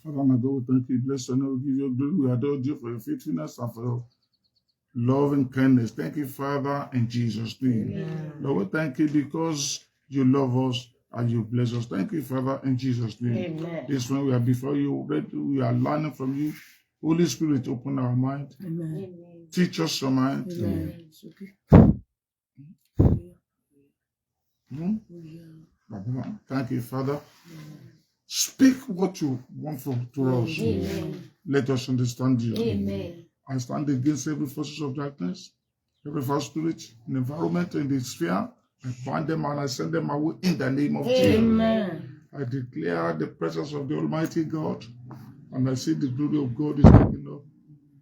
Father, my God, we thank you, bless your name, we give you glory, we adore you for your faithfulness and for your love and kindness. Thank you, Father, in Jesus' name. Amen. Lord, we thank you because you love us and you bless us. Thank you, Father, in Jesus' name. Amen. This one we are before you, we are learning from you. Holy Spirit, open our mind. Amen. Teach us your mind. Amen. Thank you, Father. Speak what you want to us. Amen. Let us understand you. Amen. I stand against every forces of darkness, every false spirit, in the environment, in the sphere. I bind them and I send them away in the name of Jesus. Amen. I declare the presence of the Almighty God, and I see the glory of God is taken up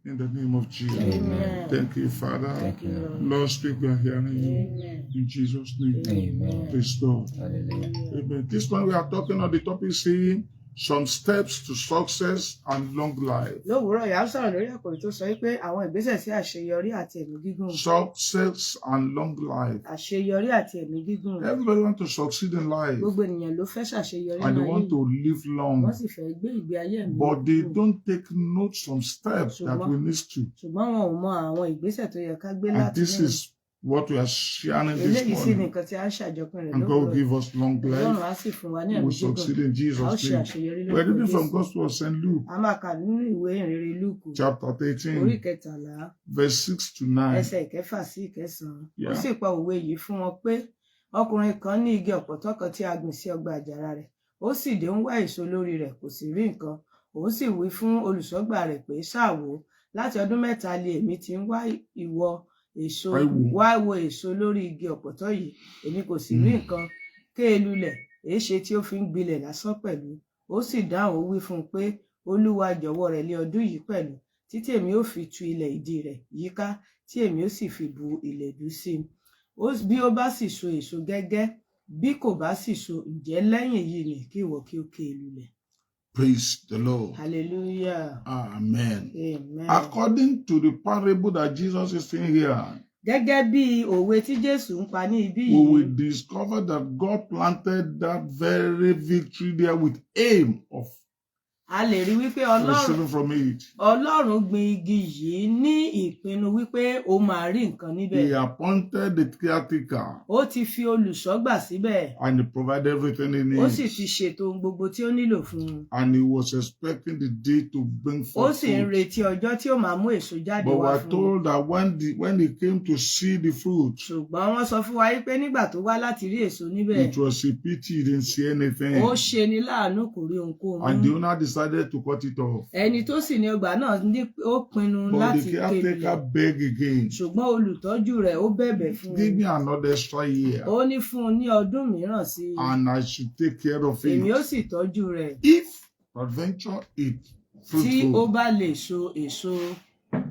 in the name of Jesus. Amen. Thank you, Father. Thank you, Lord. Lord, speak, we are hearing you. Amen. In Jesus' name. Amen. Praise God. Hallelujah. Amen. This one we are talking on the topic saying some steps to success and long life. Lówùúrọ̀ yà á sọ̀rọ̀ lórí àkòrí tó sọ pé àwọn ìgbésẹ̀ sí àṣeyọrí àti ẹ̀mí gígùn. Success and long life. Àṣeyọrí àti ẹ̀mí gígùn. Everybody wants to succeed in life Gbogbo ènìyàn ló fẹ́ ṣàṣeyọrí and they náà want to yìí. live long, Wọ́n sì fẹ́ gbé ìgbé ayé ẹ̀mí but they gígùn. don't take note some steps that we need to. Ṣùgbọ́n wọn ò mọ àwọn ìgbésẹ̀ tó yẹ ká gbé And láti this rìn. is what we are sharing this Eléyìí sì ni morning. nǹkan tí a ń ṣàjọpín rẹ̀ And God will lówùúrọ̀. give us long Ọlọ́run life. á sì fún wa ní We ẹ̀mí will gígùn. succeed in A ó Jesus' ṣe name. àṣeyọrí We're reading lórúkọ from Jésù. Gospel of St. Luke, A máa kà nínú ìwé ìrere Lúùkù chapter orí 13, kẹtàlá verse 6 to 9. ẹsẹ̀ ìkẹfà sí ìkẹsàn-án. Ó Yeah. sì pa òwe yìí fún wọn pé ọkùnrin kan ní igi ọ̀pọ̀tọ́ kan tí a gbìn sí ọgbà àjàrà rẹ̀. Ó sì dé ń wá èso lórí rẹ̀, kò sì rí nǹkan. Òun sì wí fún olùṣọ́gbà rẹ̀ pé ṣáà wò ó, láti ọdún mẹ́ta lé èmi ti ń wá wo èso lórí igi ọ̀pọ̀tọ́ yìí, èmi kò sì rí nǹkan. Ké e lulẹ̀, èéṣe tí ó fi ń gbilẹ̀ lásán pẹ̀lú. Ó sì dáhùn, ó wí fún un pé Olúwa jọ̀wọ́ rẹ̀ lé ọdún yìí pẹ̀lú, títí èmi ó fi tu ilẹ̀ ìdí rẹ̀ yíká, tí èmi ó sì fi bu ìlẹ̀dú sí i. Bí ó bá sì so èso gẹ́gẹ́, bí kò bá sì so, ǹjẹ́ lẹ́yìn yìí ni kí ìwọ kí ó ké e lulẹ̀. Praise the Lord. Hallelujah. Amen. Amen. According to the parable that Jesus is saying here, Gẹ́gẹ́ bí òwe tí Jésù ń pa ní ibí we yìí, will discover that God planted that very victory there with aim of a lè rí wípé receiving from it. Ọlọ́run gbin igi yìí ní ìpinnu wípé ó máa rí nǹkan níbẹ̀. He appointed the caretaker Ó ti fi olùṣọ́gbà síbẹ̀. and he provided everything he Ó sì needs. ti ṣètò ohun gbogbo tí ó nílò fún un. And he was expecting the day to bring Ó forth sì ń fruit. retí ọjọ́ tí ó máa mú èso jáde But we wá are fún un. told that when he came to see the fruit, Ṣùgbọ́n wọ́n sọ fún wa wípé nígbà tó wá láti rí èso níbẹ̀, it was a pity he didn't see anything. ó ṣe ni láàánú kò rí ohunkóhun. And the owner decided to cut it off. Ẹni tó sì ní ọgbà náà ó pinnu But láti the ké caretaker lulẹ̀. begged again. Ṣùgbọ́n olùtọ́jú rẹ̀ ó bẹ̀bẹ̀ fún Give un. me another extra year Ó ní fún un ní ọdún mìíràn sí i. and I should take care of Èmi ó it. sì tọ́jú rẹ̀. If adventure it Tí ó fruitful, bá lè so èso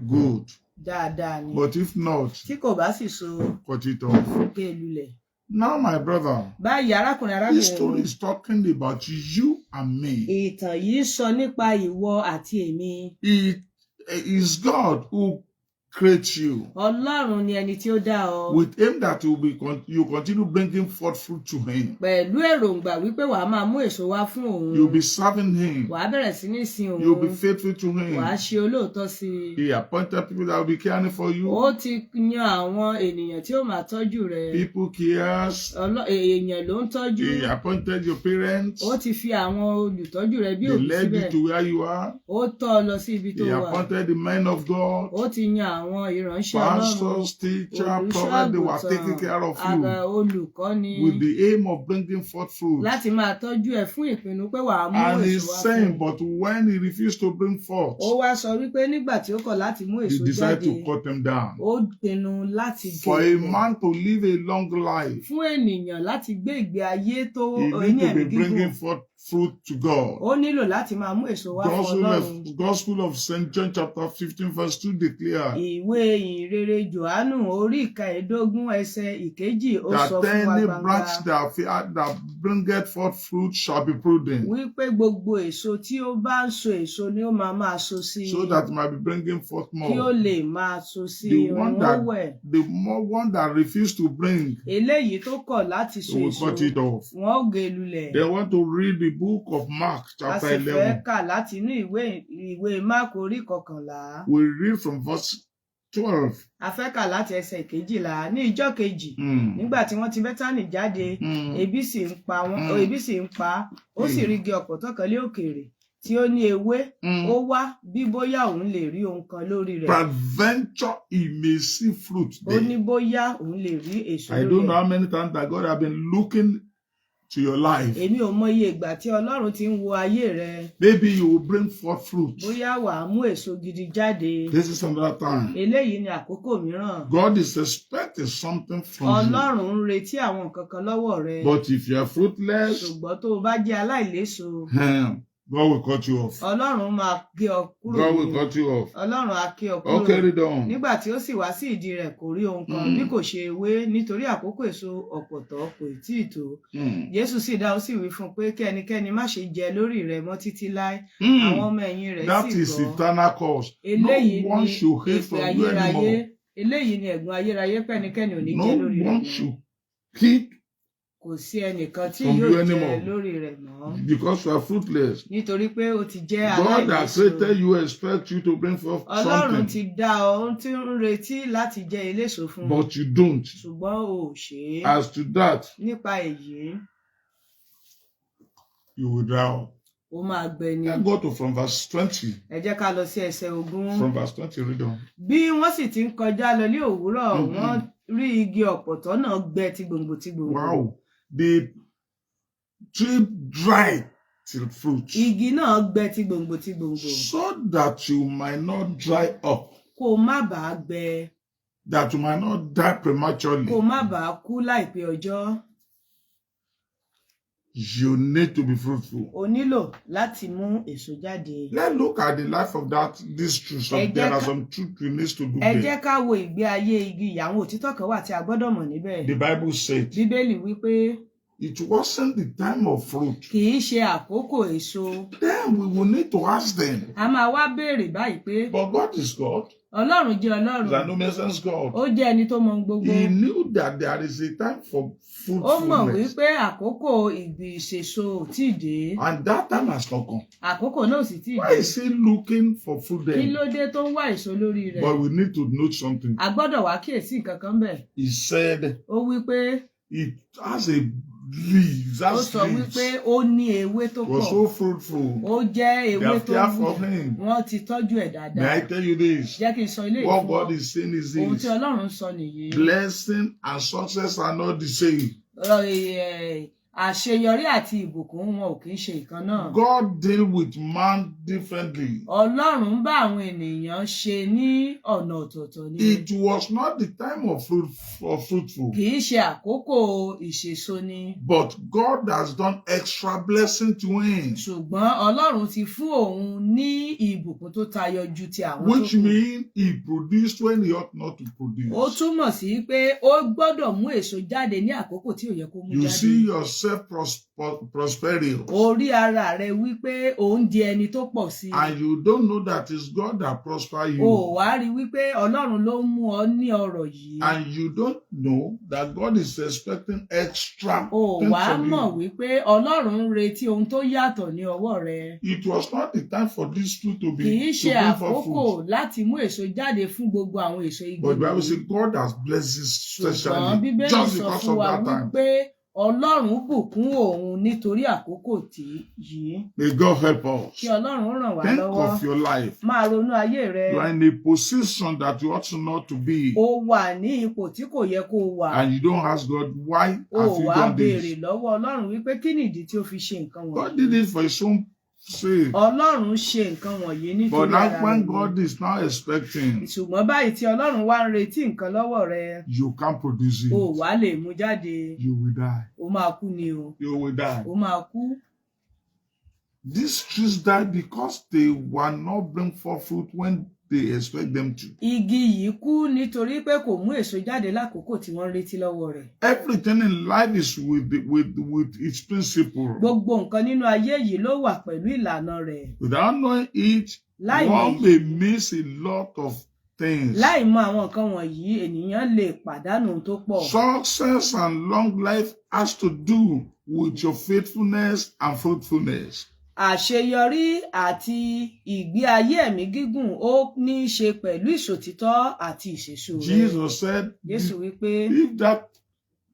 good. dáadáa ni. But if not, Tí kò bá sì so, cut it off. ké lulẹ̀. Now, my brother, Báyìí arákùnrin this story arábìnrin, is talking about you and me. ìtàn yìí sọ nípa ìwọ àti èmi. It is God who creates you Ọlọ́run ni ẹni tí ó dá ọ. with him that you continue bringing forth fruit to him. Pẹ̀lú èròǹgbà wípé wàá máa mú èso wá fún òun. You'll be serving him. Wàá bẹ̀rẹ̀ sí ní sin òun. You'll be faithful to Wàá him. ṣe olóòótọ́ sí i. He appointed people that will be caring for you. Ó ti yan àwọn ènìyàn tí ó máa tọ́jú rẹ̀. People cares. Èèyàn ló ń tọ́jú. He appointed your parents. Ó ti fi àwọn olùtọ́jú rẹ̀ bí They òbí led you síbẹ̀. to where you are. Ó tọ́ ọ lọ sí ibi tó He wà. appointed the men of God. Ó ti yan àwọn ìránṣẹ́ Ọlọ́run. Pastors, teachers, prophets, they were taking care of àgbà you olùkọ́ni. with the aim of bringing forth fruit. Láti máa tọ́jú ẹ̀ fún ìpinnu pé wàá mú And èso he's wá fún saying, un. but when he refused to bring forth, Ó wá sọ wípé nígbà tí ó kọ̀ láti mú he èso decided jáde, to cut them down. ó pinnu láti gé For a lulẹ̀. man to live a long life, Fún ènìyàn láti gbé ìgbé ayé tó he ní needs to be ẹ̀mí bringing gígùn, forth fruit to God. ó nílò láti máa mú èso wá fún Ọlọ́run. Gospel of St. John chapter 15 verse 2 declare Ìwé ìhìnrere Jòhánù orí ìkẹẹ̀ẹ́dógún ẹsẹ̀ ìkejì ó sọ that fún wa any gbangba branch that bringeth forth fruit shall be prudent, wípé gbogbo èso tí ó bá ń so èso ni ó máa so sí i, so that it might be bringing forth kí ó more. lè máa so sí The i, one òun ó that wẹ̀. the more one that refused to bring, Eléyìí tó kọ̀ láti so we will èso, cut it off. wọ́n ó gé lulẹ̀. They want to read the book of Mark, a chapter sì fẹ́ 11. kà láti inú ìwé Máàkù orí 11. We read from verse 12. A fẹ́ kà láti ẹsẹ̀ 12. Ní ìjọ́ kejì, nígbà tí wọ́n ti Bẹ́tánì jáde, ebi sì ń pa á, ó sì rí igi ọ̀pọ̀tọ́ kan lé òkèèrè tí ó ní ewé, ó wá bí bóyá òun lè rí ohun kan lórí rẹ̀. Peradventure he may see fruit Ó ní there. bóyá òun lè rí èso I lórí don't know rẹ̀. how many times that God have been looking to your life. Èmi ò mọ iye ìgbà tí Ọlọ́run ti ń wo ayé rẹ. Maybe you will bring forth fruit. Bóyá wà á mú èso gidi jáde. This is another time. Eléyìí ni àkókò mìíràn. God is expecting something from you. Ọlọ́run ń retí àwọn nǹkan kan lọ́wọ́ rẹ. But if you are fruitless, Ṣùgbọ́n tó o bá jẹ́ aláìléso, God will cut you off. Ọlọ́run máa gé ọ kúrò God will nínú. cut you off. Ọlọ́run á gé ọ kúrò. Okay, read on. Nígbà tí ó sì wá sí ìdí rẹ̀ kò rí ohun kan bí kò ṣe ewé nítorí àkókò èso ọ̀pọ̀tọ́ kò tí ì tó. Jésù sì dá ó sì wí fún un pé kí ẹnikẹ́ni má ṣe jẹ lórí rẹ̀ mọ́ títí láé. Àwọn ọmọ ẹ̀yìn rẹ̀ That sì is gbọ́. eternal cause. Eléyìí No one ni should hate èpè from you ayérayé. anymore. Eléyìí ni ẹ̀gún ayérayé pé ẹnikẹ́ni ò ní No jẹ lórí rẹ̀ one mọ́. should hate Kò sí ẹnìkan tí from yóò you jẹ anymore. lórí rẹ̀ mọ́. Because you are fruitless. Nítorí pé ó ti jẹ́ God has aláìléso. created you, expect you to bring forth Ọlọ́run ti something, dá ọ, ó ti ń retí láti jẹ́ eléso fún un. but you don't. Ṣùgbọ́n o ò ṣe é. As to that, Nípa èyí, you will die. ó máa gbẹ ni. Let's go to from verse 20. Ẹ jẹ́ ká lọ sí ẹsẹ̀ 20. From verse 20, read on. Bí wọ́n sì ti ń kọjá lọ ní òwúrọ̀, wọ́n rí igi ọ̀pọ̀tọ́ náà gbẹ tí gbòǹgbò tí gbòǹgbò. Wow. The tree dried till fruit, Igi náà gbẹ tí gbòǹgbò tí gbòǹgbò. so that you might not dry up, Kó o má bàa gbẹ, that you might not die prematurely. kó o má bàa kú láìpẹ́ ọjọ́. You need to be fruitful. O nílò láti mú èso jáde. Let's look at the life of this truth. There are some truth we need to do Ẹ there. jẹ́ ká wo ìgbé ayé igi ìyàwó òtítọ́ kan wà tí a gbọ́dọ̀ mọ̀ níbẹ̀. The Bible said Bíbélì wípé it wasn't the time of fruit. kì í ṣe àkókò èso. Then we will need to ask them. A máa wá béèrè báyìí pé But God is God. Ọlọ́run jẹ́ He's an Ọlọ́run. omniscient God. Ó jẹ́ ẹni tó mọ ohun gbogbo. He knew that there is a time for Ó mọ̀ fruitfulness. wípé àkókò ìgbìṣèso ò tí ì dé. And that time has not come. Àkókò náà ò sì tí ì Why dé. is he looking for fruit Kí then? ló dé tó ń wá èso lórí rẹ̀? But we need to note something. A gbọ́dọ̀ wá kíyèsí nǹkan kan bẹ̀. He said Ó wí pé it has a leaves. ó That's sọ wípé leaves. ó ní ewé tó Was pọ̀. so fruitful. Ó jẹ́ They ewé have tó cared wù. for him. Wọ́n ti tọ́jú ẹ̀ May I dáadáa. tell you this? Jẹ́ kí n sọ ilé What ìfún God ọ. is saying is Ohun tí this. Ọlọ́run sọ nìyí. Blessing and success are not the same. Àṣeyọrí àti ìbùkún wọn ò kì í ṣe ìkan náà. God deal with man differently. Ọlọ́run bá àwọn ènìyàn ṣe ní ọ̀nà ọ̀tọ̀ọ̀tọ̀ ni. It was not the time of fruitful. Kì í ṣe àkókò ìṣèso ni. But God has done extra blessing to him. Ṣùgbọ́n Ọlọ́run ti fún òun ní ìbùkún tó tayọ ju ti àwọn tó Which kù. means he produced when he ought not to Ó produce. túmọ̀ sí pé ó gbọ́dọ̀ mú èso jáde ní àkókò tí ò yẹ kó mú You jáde. see yourself prospering. Orí ara rẹ wípé òun di ẹni tó pọ̀ sí i. And you don't know that it's God that prosper O you. wá rí wípé Ọlọ́run ló mú ọ ní ọrọ̀ yìí. And you don't know that God is expecting extra O things wá from mọ̀ you. wípé Ọlọ́run ń retí ohun tó yàtọ̀ ní ọwọ́ rẹ. It was not the time for this fruit to be Kì í to ṣe bring forth àkókò fruit. láti mú èso jáde fún gbogbo àwọn èso igi But the Bible yìí. says God has blessed us Ṣùgbọ́n specially Bíbélì just sọ because fún of wa that time. wípé Ọlọ́run bùkún òun nítorí àkókò yìí. May God help us. Kí Ọlọ́run ràn wá Think lọ́wọ́. of your life. Máa ronú ayé rẹ. You are in a position that you ought not to be. O wà ní ipò tí kò yẹ kó o wà. And you don't ask God, why O have you wá done béèrè this? lọ́wọ́ Ọlọ́run wípé kí nìdí tí ó fi ṣe nǹkan God wọ̀nyí. did it for his own sake. Ọlọ́run ṣe nǹkan wọ̀nyí But nítorí now ara when rẹ̀. God is now expecting, Ṣùgbọ́n báyìí tí Ọlọ́run wá ń retí nǹkan lọ́wọ́ rẹ, you can't produce it. o wá lè mú jáde. You will die. O máa kú ni o. You will die. O máa kú. These trees died because they were not bring forth fruit when they expect them to. Igi yìí kú nítorí pé kò mú èso jáde lákòókò tí wọ́n ń retí lọ́wọ́ rẹ̀. Everything in life is with its principle. Gbogbo nǹkan nínú ayé yìí ló wà pẹ̀lú ìlànà rẹ̀. Without knowing it, Láì mọ̀ one may miss a lot of things. Láì mọ àwọn nǹkan wọ̀nyí, ènìyàn lè pàdánù ohun tó pọ̀. Success and long life has to do with your faithfulness and fruitfulness. Àṣeyọrí àti ìgbé ayé ẹ̀mí gígùn ó ní í ṣe pẹ̀lú ìṣòtítọ́ àti ìṣèso rẹ. Jesus said, Jésù wípé if that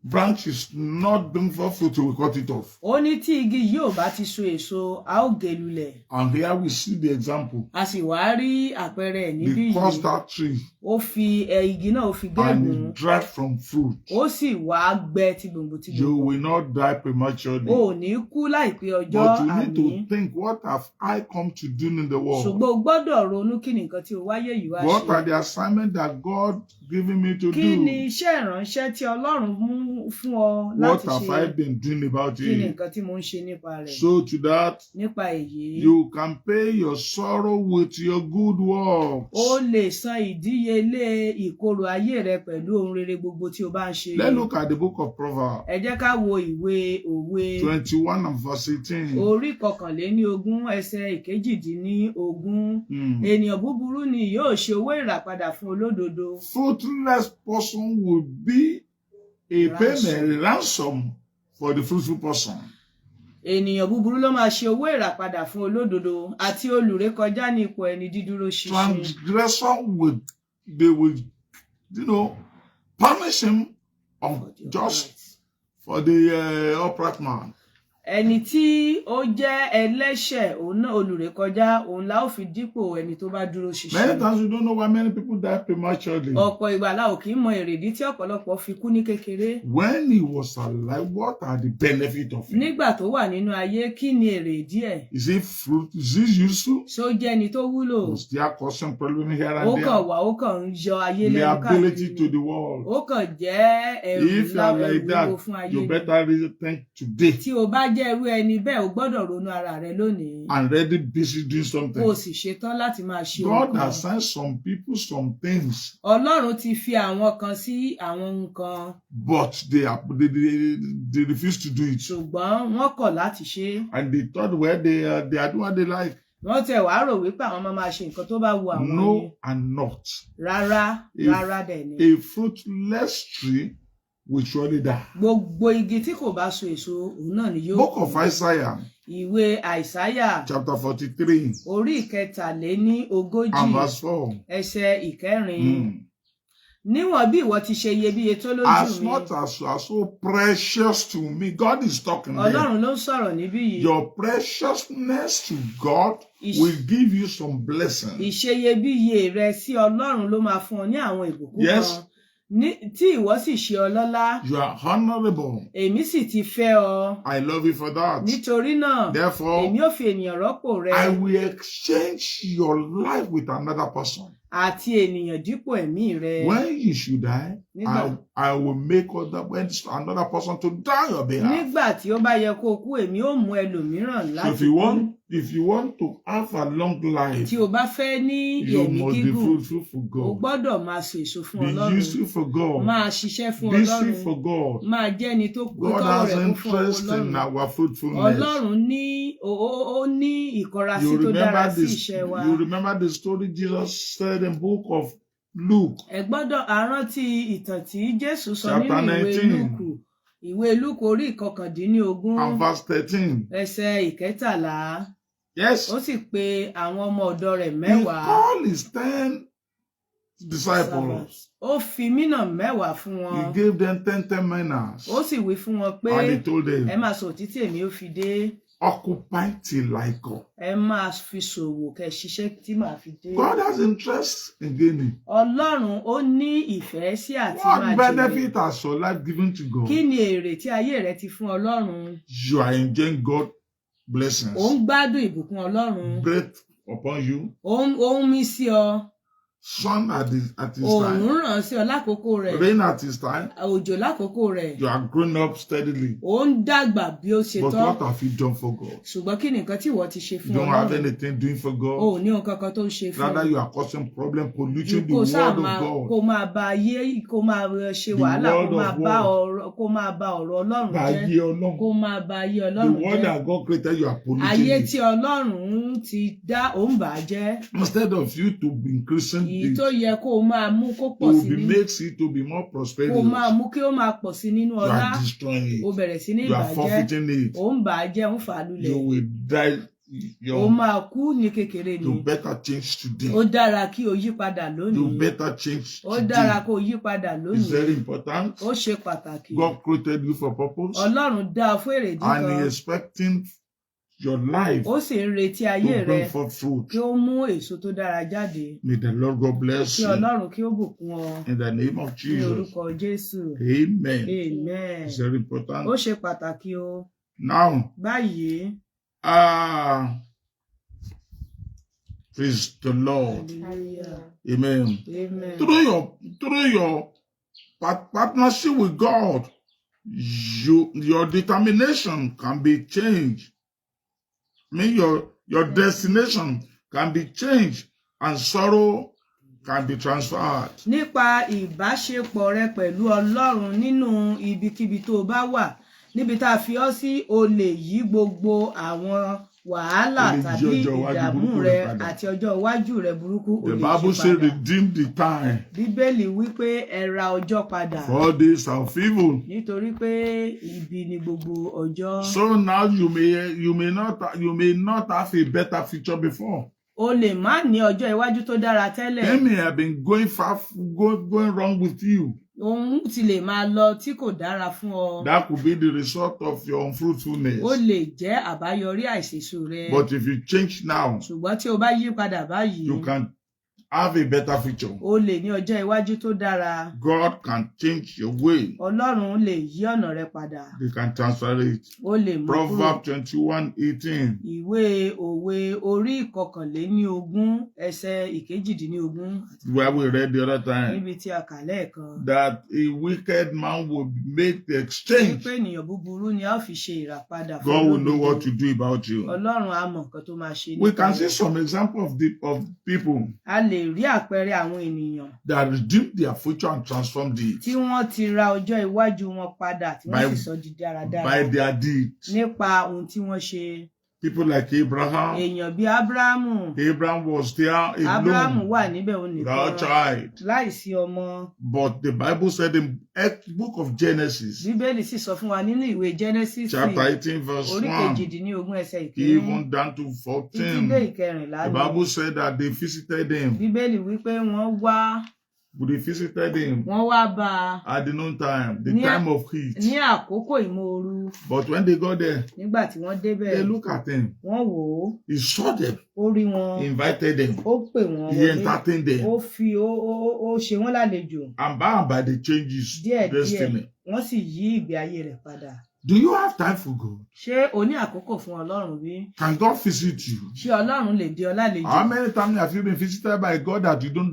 branch is not being for fruit, we will cut it off. ó ní tí igi yìí ò bá ti so èso a ó gé lulẹ̀. And here we see the example. A sì wá rí àpẹẹrẹ ẹ̀ níbí He cursed yìí. that tree Ó fi igi náà ó fi and gégùn. it dried from fruit. Ó sì wá gbẹ ti gbòǹgbò ti You gbòǹgbò. will not die prematurely. O ò ní kú láìpẹ́ ọjọ́ But you need àmì. to think, what have I come to do in the world? Ṣùgbọ́n o gbọ́dọ̀ ronú kí ni nǹkan tí o wáyé yìí wá What are ṣe. the assignments that God given me to Kí ni do? iṣẹ́ ìránṣẹ́ tí Ọlọ́run mú fún ọ What láti have I ṣe? been doing about Kí ni it? nǹkan tí mo ń ṣe nípa rẹ̀? So to that, Nípa èyí, you can pay your sorrow with your good works. o lè san ìdíyelé ìkorò ayé rẹ pẹ̀lú ohun rere gbogbo tí o bá ń ṣe. Let's look at the book of Proverbs Ẹ jẹ́ ká wo ìwé òwe 21 and verse 18. orí kọkànléníogún ẹsẹ̀ ìkejìdínlógún. Ènìyàn búburú ni yóò ṣe owó ìràpadà fún olódodo. Fruitless person will be a ransom for the fruitful person. Ènìyàn búburú ló máa ṣe owó ìràpadà fún olódodo àti olùrékọjá ní ipò ẹni dídúró ṣinṣin. Transgressor they will, punish him just for the upright man. Ẹni tí ó jẹ́ ẹlẹ́ṣẹ̀ òun náà olùrékọjá òun la ó fi dípò ẹni tó bá dúró ṣinṣin. Many times we don't know why many people die prematurely. Ọ̀pọ̀ ìgbà la ò kì í mọ èrèdí tí ọ̀pọ̀lọpọ̀ fi kú ní kékeré. When he was alive, what are the benefits of it? Nígbà tó wà nínú ayé, kí ni èrèdí ẹ̀? Is it fruit? Is it useful? Ṣó jẹ́ ẹni tó wúlò? Was there causing problem here Ó and kàn there? wá, ó kàn ń yọ ayé The lẹ́nu ability káàkiri. to the world. Ó kàn jẹ́ ẹrù If you ńlá are like ẹrù that, wúwo fún ayé you ni. better really think today Tí o bá jẹ́ irú ẹni bẹ́ẹ̀, o gbọ́dọ̀ ronú ara rẹ lónìí. and ready busy doing Kó o something. sì ṣetán láti máa ṣe God ohun kan. has sent some people some things, Ọlọ́run ti fi àwọn kan sí àwọn nǹkan, but they refuse to do it. ṣùgbọ́n wọ́n kọ̀ láti ṣe é. And they thought, well, they are doing what they like. Wọ́n tẹ̀ wá rò wípé àwọn máa ṣe nǹkan tó bá wu àwọn ni. No and not. Rárá, If- rárá dẹ̀ ni. A fruitless tree will surely die. Gbogbo igi tí kò bá so èso, òun náà ni yóò Book kú. of Isaiah, Ìwé Àìsáyà chapter 43, orí ìkẹtàléníogójì and verse 4. ẹsẹ̀ ìkẹrin. Mm. Níwọ̀n bí ìwọ ti ṣe iyebíye tó lójú As mi. much as you are so precious to me, God is talking there. Ọlọ́run ló ń sọ̀rọ̀ níbí yìí. Your preciousness to God Ish- will give you some blessings. Ìṣeyebíye rẹ sí Ọlọ́run ló máa fún ọ ní àwọn ìbùkún Yes. kan. Tí ìwọ sì ṣe ọlọ́lá, You are honorable. èmi sì ti fẹ́ ọ. I love you for that. Nítorí náà, Therefore, èmi ò fi ènìyàn rọ́pò rẹ I will exchange your life with another person. àti ènìyàn dípò ẹ̀mí rẹ. When you should die, I will make another person to die on your behalf. Nígbà tí ó bá yẹ kó o kú, èmi ò mú ẹlòmíràn So láti kú. if you want to have a long life, Tí o bá fẹ́ ní you ẹ̀mí must be gígùn, fruitful for o God. gbọ́dọ̀ máa so èso fún Be Ọlọ́run. useful for God. Máa ṣiṣẹ́ fún Busy Ọlọ́run. for God. Máa jẹ́ ẹni tó kú God tọ́wọ́ has rẹ̀ kún fún interest in Ọlọ́run. our fruitfulness. Ọlọ́run ní ó ní ìkọrasí You tó dára remember sí this. iṣẹ́ wa. You remember the story Jesus said in book of Luke, Ẹ gbọ́dọ̀ rántí ìtàn tí Jésù sọ Chapter nínú ìwé 19. Lúùkù. Ìwé Lúùkù orí ìkọkàndínlógún and verse 13. ẹsẹ̀ ìkẹtàlá. Yes, Ó sì pe àwọn ọmọ ọ̀dọ̀ rẹ̀ he mẹ́wàá. called his 10 disciples. Ó fi mínà mẹ́wàá fún He wọn. gave them 10 minas. Ó sì wí fún wọn pé And he told ẹ them, máa sọ títí èmi ó fi dé. occupy till I come. Ẹ máa fi ṣòwò kẹ́ ṣiṣẹ́ tí màá fi dé. God has interest in gaining. Ọlọ́run ó ní ìfẹ́ sí àti máa What jèrè. benefit has your life given to God? Kí ni èrè tí ayé rẹ ti fún Ọlọ́run? You are enjoying God blessings. Ò ń gbádùn ìbùkún Ọlọ́run. Breath upon you. Ó ń mí sí ọ. Sun at his Òòrùn time. ràn sí ọ lákòókò rẹ̀. Rain at his time. Òjò lákòókò rẹ̀. You are growing up steadily. Ó ń dàgbà bí ó ṣe But tọ́. what have you done for God? Ṣùgbọ́n kí ni nǹkan tí ìwọ ti ṣe You fún don't have Ọlọ́run? anything doing for O God. ò ní ohun kankan tó ń ṣe fún Rather, ọ. you are causing problem, Ju polluting the kó word sáà of máa kó God. máa ba ayé kó máa ṣe The wàhálà word of kó máa ba ọ̀rọ̀ Ọlọ́run By jẹ́. year long. Kó máa ba ayé The Ọlọ́run word jẹ́. that God created, you are polluting Ayé it. tí Ọlọ́run ti dá òun bà á jẹ́. Instead of you to be increasing èyí tó yẹ kó o máa mú kó pọ̀ to sí be ní makes it to be more prosperous. kó o máa mú kí ó máa pọ̀ sí nínú You ọlá are destroying o it. bẹ̀rẹ̀ sí ní You are ìbàjẹ́ forfeiting it. ò ń bà á jẹ́ ń fà á lulẹ̀ You will die. ó máa kú ní kékeré ni You better change today. ó dára kí o yí padà You lónìí better change ó dára today. kó o yí padà It's lónìí very important. ó ṣe pàtàkì God created you for purpose, Ọlọ́run dá ọ fún èrèdí and He kan is expecting your life ó sì ń retí ayé to rẹ bring forth fruit. kí ó mú èso tó dára jáde May the Lord God bless kí you Ọlọ́run kí ó bùkún ọ in the name of ní Jesus. orúkọ Jésù Amen. amen It's very ó important. ṣe pàtàkì o Now, báyìí praise the Lord. hallelujah Amen. amen Through your partnership with God, your determination can be changed. I mean, your destination can be changed, and sorrow can be transferred. nípa ìbáṣepọ̀ rẹ pẹ̀lú Ọlọ́run nínú ibikíbi tó o bá wà níbi tá a fi ọ́ sí o lè yí gbogbo àwọn wàhálà O lè yí tàbí ọjọ́ iwájú ìdààmú burúkú rẹ rẹ padà. àti ọjọ́ iwájú rẹ burúkú o The lè Bible yí says, padà redeem the time. Bíbélì wípé ẹ ra ọjọ́ padà For all days of evil. nítorí pé ibi ni gbogbo ọjọ́ So now you may not have a better future before. o lè má ní ọjọ́ iwájú tó dára tẹ́lẹ̀ They may have been going wrong with you. ohun ti lè máa lọ tí kò dára fún ọ That could be the result of your unfruitfulness. ó lè jẹ́ àbáyọrí àìsèso rẹ But if you change now, ṣùgbọ́n tí o bá yí padà báyìí you can have a better future. o lè ní ọjọ́ iwájú tó dára God can change your way. Ọlọ́run lè yí ọ̀nà rẹ padà He can transfer it. ó lè mú kúrò Proverbs 21:18. ìwé òwe orí ìkọkànléníogún ẹsẹ̀ ìkejìdínlógún Where we read the other time. níbi tí a kà lẹ́ẹ̀kan That a wicked man will make the exchange. wípé ènìyàn búburú ni a ó fi ṣe ìràpadà fún God will know olódodo. what to do about you. Ọlọ́run á mọ̀ nǹkan tó máa ṣe We nípa can rẹ̀. see some example of people a lè rí àpẹẹrẹ àwọn ènìyàn that redeemed their future and transformed it tí wọ́n ti ra ọjọ́ iwájú wọn padà tí wọ́n By- sì sọ di dáradára by their deeds. nípa ohun tí wọ́n ṣe. People like Abraham. Èèyàn bíi Ábúráhámù Abraham was there Ábúráhámù alone, wà níbẹ̀ òun without nìkan child. láìsí ọmọ. But the Bible said in the book of Genesis, Bíbélì sì sọ fún wa nínú ìwé Genesis chapter 18, verse orí 1, kejìdínlógún ẹsẹ̀ ìkíní even down to títí dé 14, ìkẹrìnlá the ni. Bible said that they visited him. Bíbélì wípé They visited him wọ́n wá bá a at the noon time, the Ní- time of heat. ní àkókò ìmóoru. But when they got there, Nígbà tí wọ́n débẹ̀ they look at him. wọ́n wò ó He saw them, ó rí wọn he invited them, ó pè wọ́n he wọlé entertained them. ó fi ó ṣe wọ́n lálejò And by the changes, díẹ̀díẹ̀ destiny. wọ́n sì yí ìgbé ayé rẹ̀ padà. Do you have time for God? Ṣé o ní àkókò fún Ọlọ́run bí? Can God visit you? Ṣé Ọlọ́run lè di ọ lálejò? How many times have you been visited by God that you don't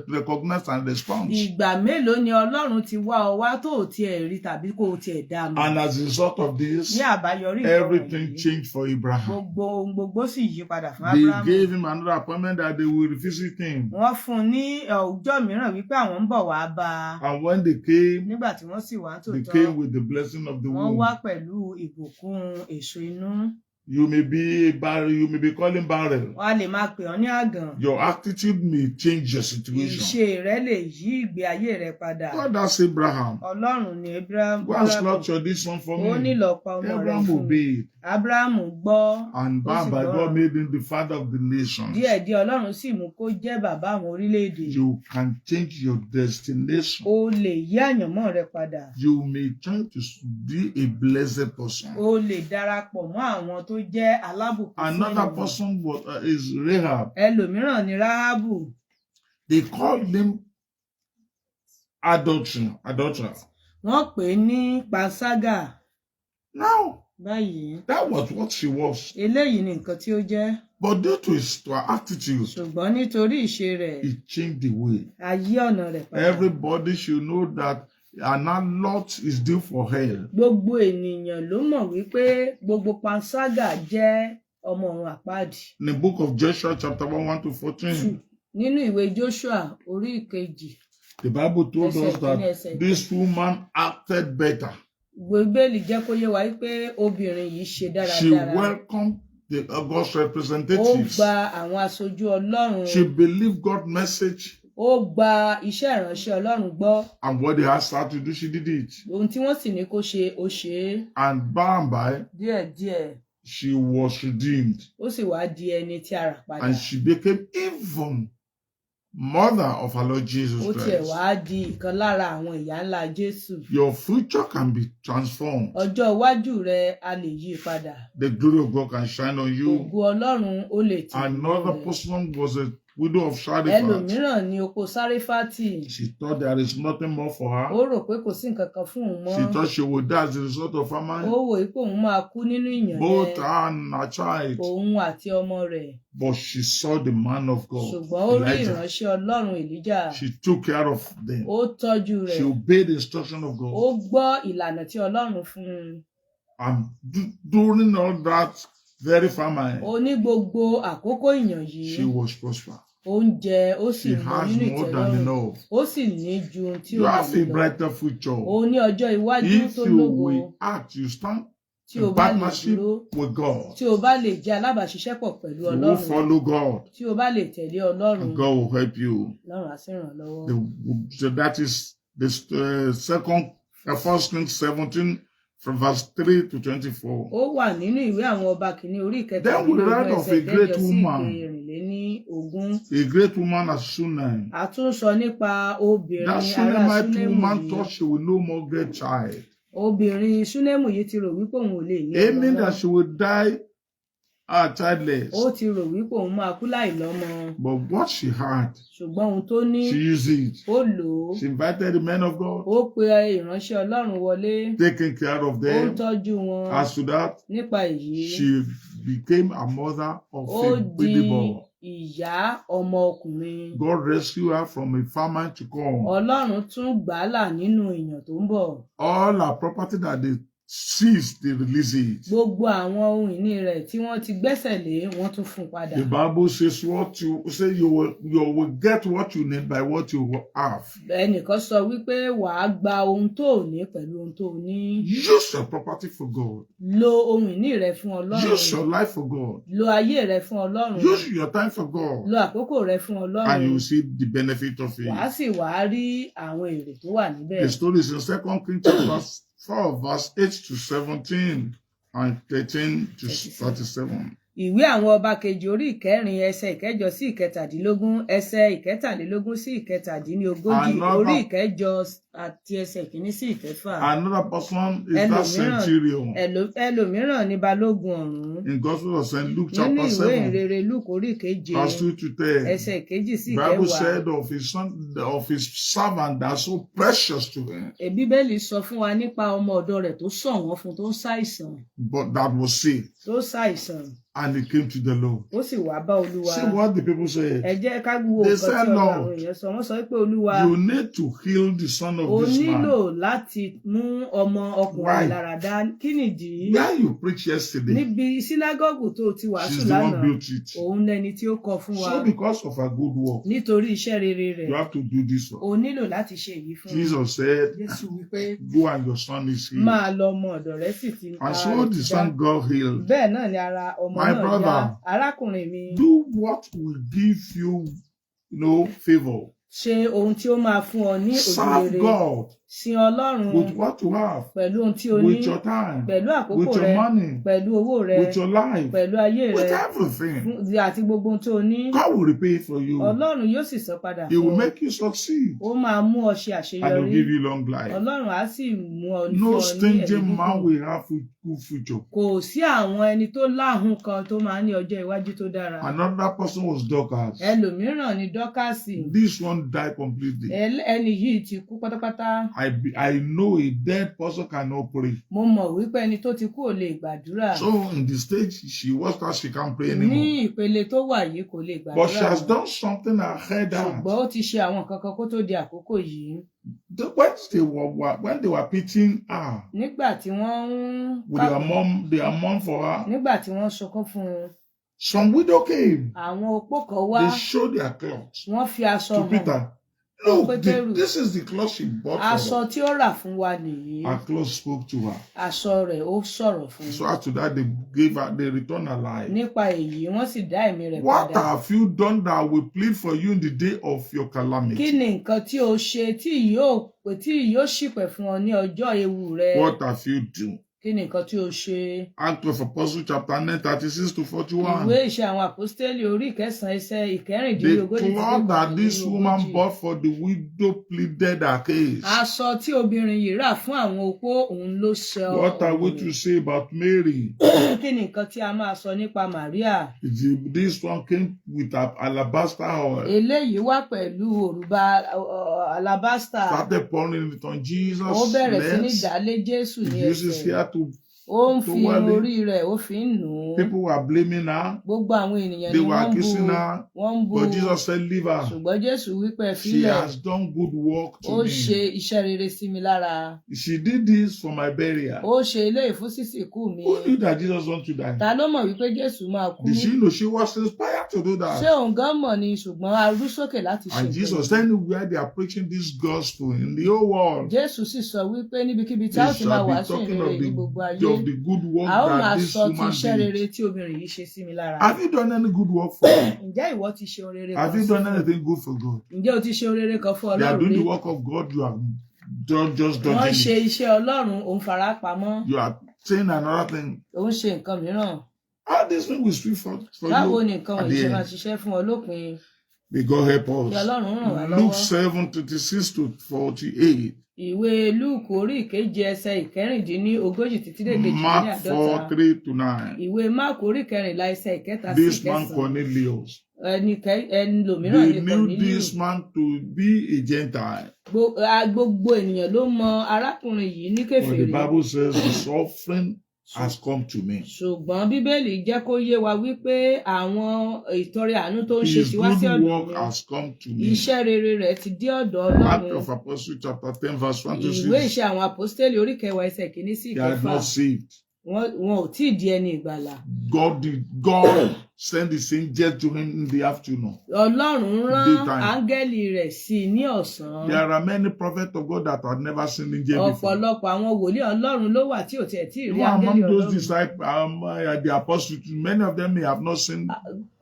recognize and respond? Ìgbà mélòó ni Ọlọ́run ti wá ọ wá tó ò tiẹ̀ rí tàbí kó o tiẹ̀ dá mọ̀? And as a result of this, Ní àbáyọrí nǹkan everything wọ̀nyí, changed for Abraham. gbogbo sì yí padà fún They Ábúráhámù. gave him another appointment that they will visit him. Wọ́n fún un ní ọjọ́ mìíràn wípé àwọn ń bọ̀ wá bá a. And when they came, Nígbà tí wọ́n sì wá they tòótọ́, came with the blessing of the wọ́n womb. wá pẹ̀lú ìbùkún èso inú. You may be calling barrel. Wọ́n á lè máa pè ọ́ ní àgàn. Your attitude may change your situation. Ìṣe rẹ lè yí ìgbé ayé rẹ padà. God asked Abraham, Ọlọ́run ni Abraham. go and slaughter this one for Ó me. nílò pa ọmọ rẹ̀ Abraham fún mi. obeyed. Ábúráhámù gbọ́. And Ó sì by gbọ́ràn. God made him the father of the nations. Díẹ̀díẹ̀ Ọlọ́run sì mú kó jẹ́ bàbá àwọn orílẹ̀-èdè. You can change your destination. O lè yí àyànmọ́ rẹ padà. You may try to be a blessed person. O lè darapọ̀ mọ́ àwọn tó jẹ́ alábùkún fún Another ènìyàn. person is Rahab. Ẹlòmíràn ni Ráhábù. They called him adulterer. Wọ́n pè é ní panṣágà. Now, Báyìí, that was what she was. eléyìí ni nǹkan tí ó jẹ́. But due to her attitude, Ṣùgbọ́n nítorí ìṣe rẹ̀, it changed the way. a yí ọ̀nà rẹ̀ padà. Everybody should know that an lot is due for hell. Gbogbo ènìyàn ló mọ̀ wípé gbogbo panṣágà jẹ́ ọmọ ọ̀run àpáàdì. In the book of Joshua, chapter 1-14, Nínú ìwé Joshua orí ìkejì, the Bible told Ẹsẹ̀ us ìkíní, that ẹsẹ̀ this woman acted better. Bíbélì jẹ́ kó yé wa wípé obìnrin yìí ṣe She dáradára. welcomed God's ó representatives. gba àwọn aṣojú Ọlọ́run, She believed God's message, ó gba iṣẹ́ ìránṣẹ́ Ọlọ́run gbọ́, and what they asked her to do, she did it. ohun tí wọ́n sì ní kó ṣe ó ṣe é. And by and by, Díẹ̀díẹ̀ she was redeemed, ó sì wá di ẹni tí a rà padà, and she became even mother of our Lord Jesus ó tiẹ̀ Christ. wá di ìkan lára àwọn ìyá ńlá Jésù. Your future can be transformed. Ọjọ́ iwájú rẹ a lè yí padà, The glory of God can shine on you. ògo Ọlọ́run ó lè tì í Another mọ́lẹ̀. person was a widow of Zarephath. Ẹlòmíràn ni opó Sáréfátì, She thought there is nothing more for ó her. rò pé kò sí nǹkan kan fún òun mọ́, She thought she would die as a result of her ó mind. wò pé òun máa kú nínú ìyàn Both yẹn, her and her child. òun àti ọmọ rẹ̀. But she saw the man of God, Ṣùgbọ́n ó rí Elijah. ìránṣẹ́ Ọlọ́run Èlíjà, She took care of them. ó tọ́jú She rẹ̀, obeyed the instruction of ó God. gbọ́ ìlànà tí Ọlọ́run fún un. And during all that very famine, Ó ní gbogbo àkókò ìyàn she yìí, was prosperous. oúnjẹ ó sì She ń lọ has nínú more than ìtẹ́lọ́rùn, enough. ó sì ní ju ohun tí You ó lè have a lọ. brighter future. Ó ní ọjọ́ iwájú If tó you lógo. will act, you stand Tí o in bá lè partnership dúró, with God. tí o bá lè jẹ́ alábàáṣiṣẹ́pọ̀ pẹ̀lú You will Ọlọ́run, follow God, tí o bá lè tẹ̀lé Ọlọ́run, and God will help you. Ọlọ́run á sì ràn ọ́ lọ́wọ́. So that is the First Kings 17, from verse 3 to 24. Ó wà nínú ìwé àwọn ọba kìíní orí Then we read ìkẹtàlélógún of ẹsẹ̀ a great kẹjọ sí woman. ìkẹrìnléníogún. A great woman as Shunem. A tún sọ nípa obìnrin That ará Shunammite Súnémù woman yìí. thought she will no more get child, Obìnrin Súnémù yìí ti rò wípé òun ò lè ní ọmọ aiming mọ́. that she would die childless. Ó ti rò wípé òun máa kú láì lọ́mọ. But what she had, Ṣùgbọ́n ohun tó ní, she used it. ó lò ó. She invited the men of God, Ó pe ìránṣẹ́ Ọlọ́run wọlé, taking care of ó them. tọ́jú wọn. As to that, Nípa èyí, she became a mother of ó a di baby boy. ìyá ọmọ ọkùnrin. God rescued her from a famine to come. Ọlọ́run tún gbà á là nínú ìyàn tó ń bọ̀. All her property that they seized, they released it. Gbogbo àwọn ohun ìní rẹ̀ tí wọ́n ti gbẹ́sẹ̀ lé, wọ́n tún fún un padà. The Bible says you will get what you need by what you have. Ẹnìkan sọ wípé wàá gba ohun tó ní pẹ̀lú ohun tó ní. Use your property for God. Lo ohun ìní rẹ fún Ọlọ́run. Use your life for God. Lo ayé rẹ fún Ọlọ́run. Use your time for God. Lo àkókò rẹ fún And Ọlọ́run. you will see the benefit of Wàá it. sì wá rí àwọn èrè tó wà níbẹ̀. The story is in 2 Kings chapter 4, verse 8 to 17 and 13 to 37. Ìwé àwọn ọba kejì orí ìkẹrin ẹsẹ̀ ìkẹjọ sí ìkẹtàdínlógún, ẹsẹ̀ ìkẹtàlélógún sí ìkẹtàdínlógójì, orí ìkẹjọ àti ẹsẹ̀ ìkíní sí ìkẹfà. Another person is that centurion. Ẹlòmíràn ni balógun ọ̀rún. In Gospel of St. Luke Nínú chapter ìwé 7, ìrere Lúùkù orí ìkeje, verse 2 to 10. ẹsẹ̀ ìkejì sí Bible ìkẹwàá. said of his son, of his servant that are so precious to him, Bíbélì sọ fún wa nípa ọmọ ọ̀dọ̀ rẹ̀ tó ṣọ̀wọ́n fún tó ń ṣàìsàn, but that was sick, tó ṣàìsàn, and he came to the Lord. ó sì wá bá Olúwa. See what the people said. Ẹ jẹ́ ká wo They nǹkan said, tí ọ̀rọ̀ Lord, àwọn èèyàn sọ. Wọ́n sọ pé Olúwa, You need to heal the son o of this nílò man. láti mú ọmọ ọkùnrin Why? lára dá. Kí nìdí? Where you preached yesterday, Níbi sínágọ́gù tó ti wàásù she's the one lánàá, built it. òun lẹni tí ó kọ́ fún wa. So because of her good work, Nítorí iṣẹ́ rere rẹ̀, you have to do this one. o nílò láti ṣe èyí fún un. Jesus said, Jésù wípé, Go and your son is healed. máa lọ ọmọ ọ̀dọ̀ rẹ̀ sì ti And so the son got healed. Bẹ́ẹ̀ náà ni ara ọmọ My náà yá. brother, Arákùnrin mi, Do what will give you, favor. ṣe ohun tí ó máa fún ọ ní Serve òrèrè. God Sin Ọlọ́run with what you have, pẹ̀lú ohun tí o ní, with your time, pẹ̀lú àkókò with your rẹ, money, pẹ̀lú owó rẹ, with your life, pẹ̀lú ayé with rẹ, everything. àti gbogbo ohun tó o ní. God will repay it for you. Ọlọ́run yóò sì san padà He will fún ọ. make you succeed Ó máa mú ọ ṣe and He will àṣeyọrí. give you long life. Ọlọ́run á sì mú ọ fún No ọ ní stingy ẹ̀mí man gígùn. will have a good future. Kò sí àwọn ẹni tó láhùn kan tó máa ní ọjọ́ iwájú tó dára. Another person was Dorcas. Ẹlòmíràn ni Dọ́kàsì. This one died completely. Ẹni yìí ti kú pátápátá. I know a dead person cannot pray. Mo mọ̀ wípé ẹni tó ti kú ò lè gbàdúrà. So in the stage she was that she can't pray Ní anymore. ìpele tó wà yìí kò lè gbàdúrà. But she has done something ahead of Ṣùgbọ́n ó ti ṣe àwọn nǹkan kan kó tó di àkókò yìí. When they were pitching her Nígbà tí wọ́n ń with their mom for her, nígbà tí wọ́n sunkún fún un, some widow came. àwọn opó kan wá, They showed their clothes wọ́n fi aṣọ to hàn Peter. Look, this is the cloth she bought aṣọ for tí ó rà fún wa nìyí. her. Her cloth spoke to her. Aṣọ rẹ̀ ó sọ̀rọ̀ fún So after that, they returned her life. nípa èyí wọ́n sì dá ẹ̀mí rẹ̀ What padà. have you done that will plead for you in the day of your Kí calamity? ni nǹkan tí o ṣe tí yóò ṣìpẹ̀ fún ọ ní ọjọ́ ewu rẹ? What have you done? Kí ni nǹkan tí o ṣe? Act of Apostle chapter 9, 36 to 41. Ìwé Ìṣe àwọn Àpọ́stélì orí 9 ẹsẹ̀ The ìkẹrìndínlógójì cloth that this woman bought for the widow pleaded her case. Aṣọ tí obìnrin yìí rà fún àwọn opó òun ló sọ. What are we to say about Mary? Kí ni nǹkan tí a máa sọ nípa Màríà? This one came with an alabaster oil. Eléyìí wá pẹ̀lú òrùba alabasta. Started pouring it on Jesus' Ó bẹ̀rẹ̀ sí ní legs. dálé Jésù ní He uses ẹsẹ̀. here to. Ó ń to fi wale. orí rẹ̀ ó fi ń nù ún. People were blaming her. Gbogbo àwọn ènìyàn They ni were wọ́n ń accusing bú. her. Wọ́n ń bú. But Jesus said, leave her. Ṣùgbọ́n Jésù wípé She fílẹ̀. has done good work Ó to me. ṣe iṣẹ́ rere sí mi lára. She did this for my burial. Ó ṣe eléyìí fún sísìnkú mi. Who knew that Jesus want to die? Ta ló mọ̀ wípé Jésù máa kú? Did she know? She was inspired to do Ṣé that. òun gan mọ̀ ni ṣùgbọ́n a rú sókè láti ṣe And Jesus, nǹkan yìí? anywhere they are preaching this gospel in the whole world, Jésù sì sọ wípé níbikíbi tí they a ó ti máa shall be wàásù talking ìrere of ní gbogbo ayé. the good work A ó máa that this sọ ti woman iṣẹ́ rere did. tí obìnrin yìí ṣe sí mi lára. Have you done any good work for God? Ǹjẹ́ ìwọ ti ṣe ohun rere Have kan you sí done fún? anything good for God? Ǹjẹ́ o ti ṣe ohun rere kan fún They are Ọlọ́run doing rí? the work of God. You are just Wọ́n dodging ṣe it. iṣẹ́ Ọlọ́run òun fara pamọ́. You are saying another thing. Òun ṣe nǹkan mìíràn. How this thing will speak for Báwo you ni nǹkan at wọ̀nyí the ṣe máa end? ṣiṣẹ́ fún ọ lópin? May God help Kí us. Ọlọ́run ràn wá Luke lọ́wọ́. 7:36 to 48. Ìwé Lúùkù orí ìkeje ẹsẹ̀ ìkẹrìndínlógójì títí dé Mark kejìdínláàdọ́ta. 4:3-9. Ìwé Máàkù orí kẹrìnlá ẹsẹ̀ ìkẹta sí This man ìkẹsàn-án. Cornelius. Ẹni lòmíràn They ní knew Kọ̀nílíù. this man to be a Gentile. Gbogbo ènìyàn ló mọ arákùnrin yìí ní But the kèfèrí. Bible says the suffering has come to me. Ṣùgbọ́n Bíbélì jẹ́ kó yé wa wípé àwọn ìtọrẹ àánú tó ń ṣe His ti wá sí good ọ̀dọ̀ work mi. has come to me. Iṣẹ́ rere rẹ̀ ti dé ọ̀dọ̀ Act Ọlọ́run. of Apostle chapter 10 verse 1 to Ìwé 6. Ìṣe àwọn Àpọ́stélì orí kẹwàá ẹsẹ̀ kìíní sí They are ìkẹfà. not saved. Wọn ò tí ì di ẹni ìgbàlà. God sent his angel to him in the afternoon. Ọlọ́run rán Daytime. áńgẹ́lì rẹ̀ sí i ní ọ̀sán. There are many prophets of God that have never seen angel before. Ọ̀pọ̀lọpọ̀ àwọn wòlíì Ọlọ́run ló wà tí ò tiẹ̀ tí ì rí Even áńgẹ́lì among those Ọlọ́run. disciples, the apostles, many of them may have not seen.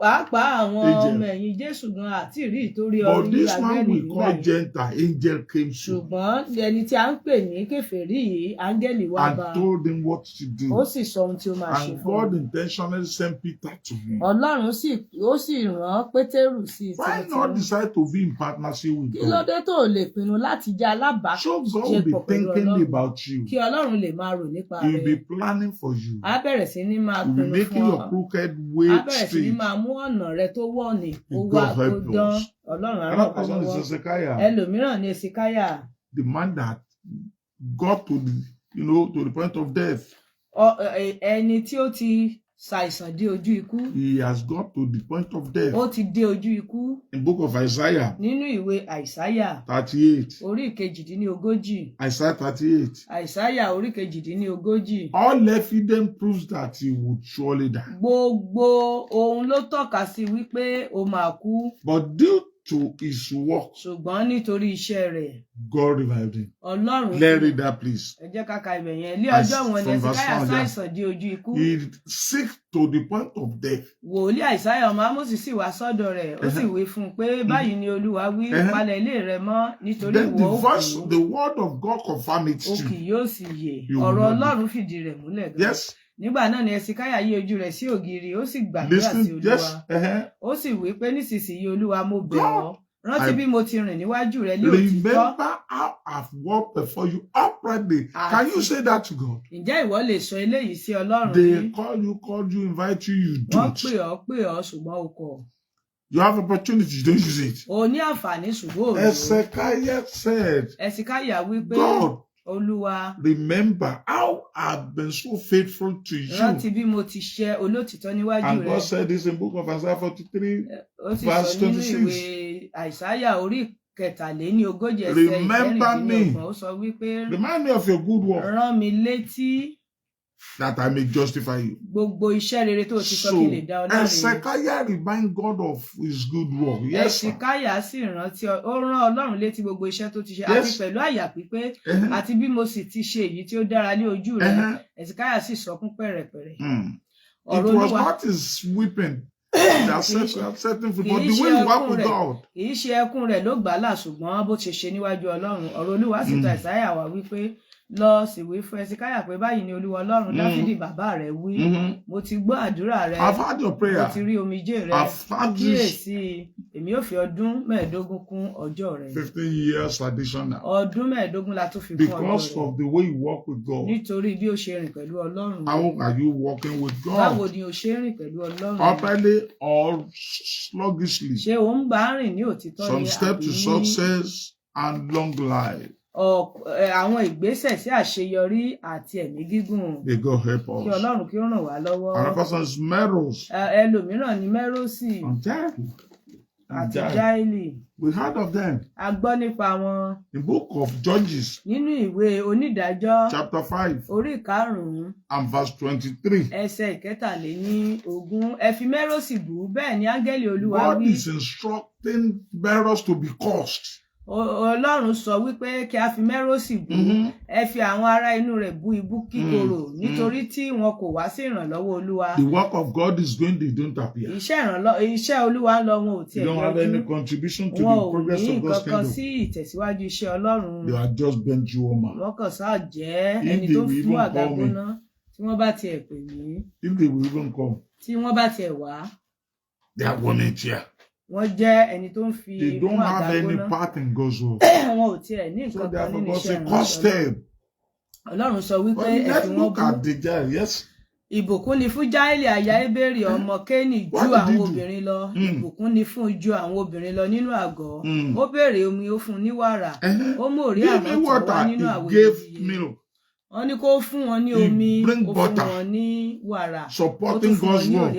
Pàápàá àwọn Angel. ọmọ ẹ̀yìn Jésù gan àti ìrí ìtorí But orí this man áńgẹ́lì we nígbà call yẹn. Gentile, angel came to Ṣùgbọ́n ẹni tí a ń pè ní kèfèrí yìí áńgẹ́lì wá bá and told him what to ó do. sì sọ ohun tí ó máa ṣe And fún God un. intentionally sent Peter to him. Ọlọ́run sì rán Pétérù sí i Why not tìmùtìmù. decide to be in partnership with Kí ló God? dé tó lè pinnu láti jẹ́ So God will be alábàáṣepọ̀ pẹ̀lú thinking Ọlọ́run about you. kí Ọlọ́run lè máa rò nípa He will be rẹ̀. planning for you. Á bẹ̀rẹ̀ sí ní máa He will be pinnu making fún your ọ. crooked Á way bẹ̀rẹ̀ sí ní straight. máa mú ọ̀nà rẹ tó wọ̀nì kó God wá kó help dán. us. Ọlọ́run á ràn Another wá person is lọ́wọ́. Hezekiah, Ẹlòmíràn ni Èsíkáyà. the man that got to the point of death. Ẹni tí ó ti ṣàìsàn dé ojú ikú. He has got to the point of death. Ó ti dé ojú ikú. In book of Isaiah Nínú ìwé Àìsáyà 38. orí kejìdínlógójì. Isaiah 38. Àìsáyà orí kejìdínlógójì. All evidence proves that he would surely die. Gbogbo ohun ló tọ́ka sí wípé ó máa kú. But due to his work, Ṣùgbọ́n nítorí iṣẹ́ rẹ̀, God revived him. Ọlọ́run. Let's read that, please. Ẹ jẹ́ ká ka ibẹ̀ yẹn. Ilé ọjọ́ wọn ni From verse Èsíkáyà 1, ṣàìsàn dé ojú ikú. He sick to the point of death. Wòlíì Àìsáyà ọmọ Ámósì sì wá sọ́dọ̀ rẹ̀. Ó sì wí fún un pé báyìí ni Olúwa wí, palẹ̀ ilé rẹ mọ́ nítorí Then ìwọ ó kú. the word of God confirmed it O to kì you. yóò sì yè. You will Ọ̀rọ̀ not Ọlọ́run fìdí rẹ̀ múlẹ̀ gan. Yes. Nígbà náà ni Èsíkáyà yí ojú rẹ̀ sí ògiri, ó sì gbàdúrà sí Listen. Olúwa. Yes. Ó sì wí pé nísinsìnyí Olúwa mo bẹ̀ God, ọ́. Rántí I- bí mo ti rìn níwájú rẹ ní òtítọ́. Remember how I've walked before you uprightly. Can you say that to God? Ǹjẹ́ ìwọ lè sọ eléyìí sí Ọlọ́run They bí? call you, invite you, you Wọ́n don't. pè ọ́ ṣùgbọ́n o kọ̀. You have opportunity, you don't use it. O ní àǹfààní ṣùgbọ́n ò lò ó. Hezekiah said, Èsíkáyà wí pé God, Olúwa remember how I've been so faithful to rántí you. bí mo ti ṣe olótìtọ́ níwájú And rẹ. God said this in book of Isaiah 43. Ó sì verse sọ nínú 26. ìwé Àìsáyà orí kẹtàléníogójì ẹsẹ̀ Remember me. ìkẹrìndínlọ́gbọ̀n. Ó sọ wípé Remind me of your good work. rán mi létí that I may justify you. Gbogbo iṣẹ́ rere tó ti sọ So, kí lè dá ọ láre. Hezekiah remind God of his good work. Yes, sir. Hezekiah sì rántí ó rán Ọlọ́run létí gbogbo iṣẹ́ tó ti ṣe àti Yes. pẹ̀lú àyà pípé Uh-huh. àti bí mo sì ti ṣe èyí tí ó dára ní ojú rẹ̀. Uh-huh. Hezekiah sì sọkún pẹ̀rẹ̀pẹ̀rẹ̀. It Ọ̀rọ̀ was Olúwa not his weeping that set him free, but the way he worked with God. kì í ṣe ẹkún rẹ̀ ló gbà á là ṣùgbọ́n bó ti ṣe níwájú Ọlọ́run. Ọ̀rọ̀ Olúwa sì tọ̀ Àìsáyà wá wípé lọ sì wí fún Hezekiah pé báyìí ni Olúwa Ọlọ́run Dáfídì bàbá rẹ̀ wí. Mo ti gbọ́ àdúrà rẹ. I've heard your Mo prayer. ti rí omijé rẹ. I've heard this Kíyèsí èmi ò fi ọdún 15 kún ọjọ́ rẹ. 15 years additional Ọdún 15 la tún fi kún because ọjọ́ rẹ. of the way you walk with God. Nítorí bí ó ṣe rìn pẹ̀lú Ọlọ́run. How are you walking with Báwo God? ni o ṣe rìn pẹ̀lú Ọlọ́run? Openly or sluggishly? Ṣé o ń bá rìn ní òtítọ́ Some ni step àbí to ní success and long life. àwọn ìgbésẹ̀ sí àṣeyọrí àti ẹ̀mí gígùn? May God help Kí us. Ọlọ́run kí ó ràn wá lọ́wọ́. Another person is Meros Ẹlòmíràn ni Mẹ́rósì and Jael. àti Jáìlì. We heard of them A gbọ́ nípa wọn in book of Judges, nínú ìwé Onídàájọ́ chapter 5 orí 5 and verse 23. ẹsẹ̀ 23. Ẹ fi Mẹ́rósì bú, bẹ́ẹ̀ ni áńgẹ́lì Olúwa God wí. is instructing Meros to be cursed. Ọlọ́run sọ wípé kí a fi Mẹ́rósì bú. Ẹ fi àwọn ará inú rẹ̀ bú ibú kíkorò nítorí tí wọn kò wá sí ìrànlọ́wọ́ Olúwa. The work of God is going, they don't appear. Iṣẹ́ Olúwa ń lọ wọn ò They tiẹ̀ don't have any yọjú. contribution to Wọn the ò progress ní of God's nǹkan kan kingdom. sí ìtẹ̀síwájú iṣẹ́ Ọlọ́run. They are just Benjuoma. Wọ́n kàn sáà jẹ́ If ẹni they tó will fún even àga call me. gbóná tí wọ́n bá tiẹ̀ pè mí. If they will even come, Tí wọ́n bá tiẹ̀ wá, they are volunteer. wọ́n jẹ́ ẹni tó ń fi They fún don't àga have any gbóná. part in God's work. Wọn ò tiẹ̀ ní So nǹkan kan therefore nínú God iṣẹ́ say, ìránṣẹ́ curse Ọlọ́run. them. Ọlọ́run sọ wípé But ẹ let's fi wọ́n look bú. at the Jael. Yes. Ìbùkún ni fún Jáìlì aya Ébérì ọmọ Kénì ju What did he àwọn do? obìnrin lọ. Ìbùkún ni fún ju àwọn obìnrin lọ nínú àgọ́. Ó béèrè omi, ó fún un ní wàrà. Ó mú òrí Give àmọ́ me tọ̀ wá water. nínú àwo He gave iyebíye. milk. Wọ́n ní kó fún wọn ní He omi, bring ó fún butter. wọn ní wàrà. Ó Supporting tún fún wọn God's ní work.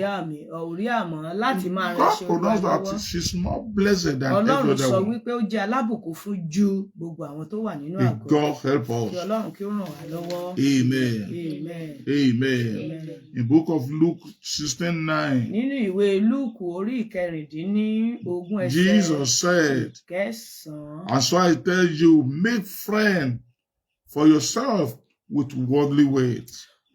òrí àmọ́ láti máa God ránṣẹ́ Olúwa pronounced that lọ́wọ́. she's more blessed than every Ọlọ́run other sọ one. wípé ó jẹ́ alábùkún fún ju gbogbo àwọn tó wà nínú May àgọ́. God help Kí us. Ọlọ́run kí ó ràn wá lọ́wọ́. Amen. Amen. Amen. Amen. In book of Luke 16:9, Nínú ìwé Lúùkù orí 15 ẹsẹ̀ Jesus said, 9. and so I tell you, make friend for yourself with worldly weight,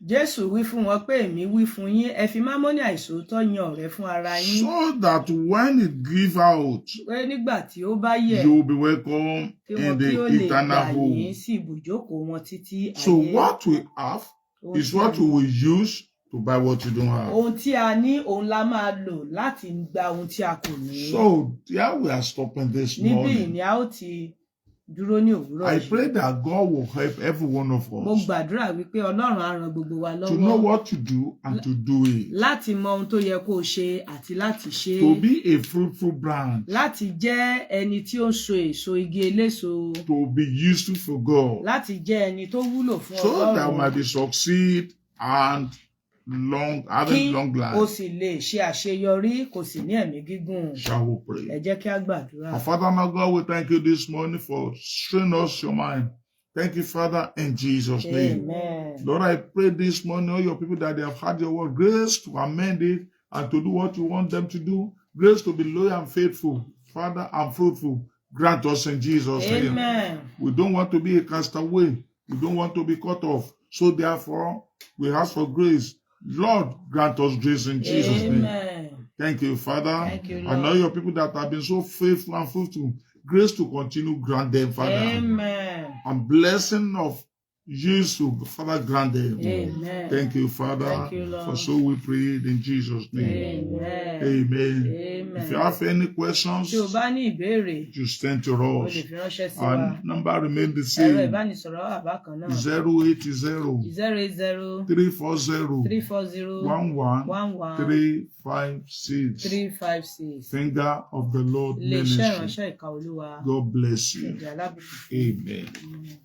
Jésù wí fún wọn pé èmi wí fún yín, ẹ fi mámọ́nì àìṣòótọ́ yan ọ̀rẹ́ fún ara yín. so that when it give out, Pé nígbà tí ó bá yẹ̀, you will be welcome kí in wọn the kí ó lè gbà eternal yín home. sí ibùjókòó wọn títí So ayé. what we have Ohun is tí what a we ní- will use to buy what you don't have. ohun tí a ní òun la máa lò láti gba ohun tí a kò ní. So here we are stopping this Níbí morning. ni a ó ti dúró ní òwúrọ̀ I yìí. pray that God will help every one of Mo us gbàdúrà wípé Ọlọ́run á ran gbogbo wa to know lọ́wọ́ what to do and to do it. láti mọ ohun tó yẹ kó o ṣe àti láti ṣe To é. be a fruitful branch, Láti jẹ́ ẹni tí ó ń so èso igi eléso. to be useful for God, Láti jẹ́ ẹni tó wúlò fún so that we might Ọlọ́run. be succeed and having Kí long o life. sì lè ṣe àṣeyọrí kò sì ní ẹ̀mí gígùn. Shall we Ẹ pray? jẹ́ kí a gbàdúrà. Our Father and our God, we thank you this morning for showing us your mind. Thank you, Father, in Jesus' name. Amen. Lord, I pray this morning, all your people that they have heard your word, grace to amend it and to do what you want them to do, grace to be loyal and faithful, Father, and fruitful. Grant us in Jesus' name. Amen. We don't want to be a castaway. We don't want to be cut off. So therefore, we ask for grace. Lord, grant us grace in Jesus' name. Amen. Thank you, Father. Thank you, And Lord. all your people that have been so faithful and fruitful, grace to continue, grant them, Father. Amen. And blessing of Jesus, Father, grant them. Amen. Thank you, Father. Thank you, Lord. For so we pray in Jesus' name. Amen. Amen. If you have any questions, Tí o bá ní ìbéèrè, you send to o us. lè fi ránṣẹ́ sí wa. And number remain the Ẹ̀rọ same. ìbánisọ̀rọ̀ wà bákan náà. 080 080 340 340 11 356. 356. Finger of the Lord Ilé iṣẹ́ Ministry. ìránṣẹ́ ìka Olúwa. God bless you. Ẹ̀jẹ̀ alábùkún. Amen. Amen.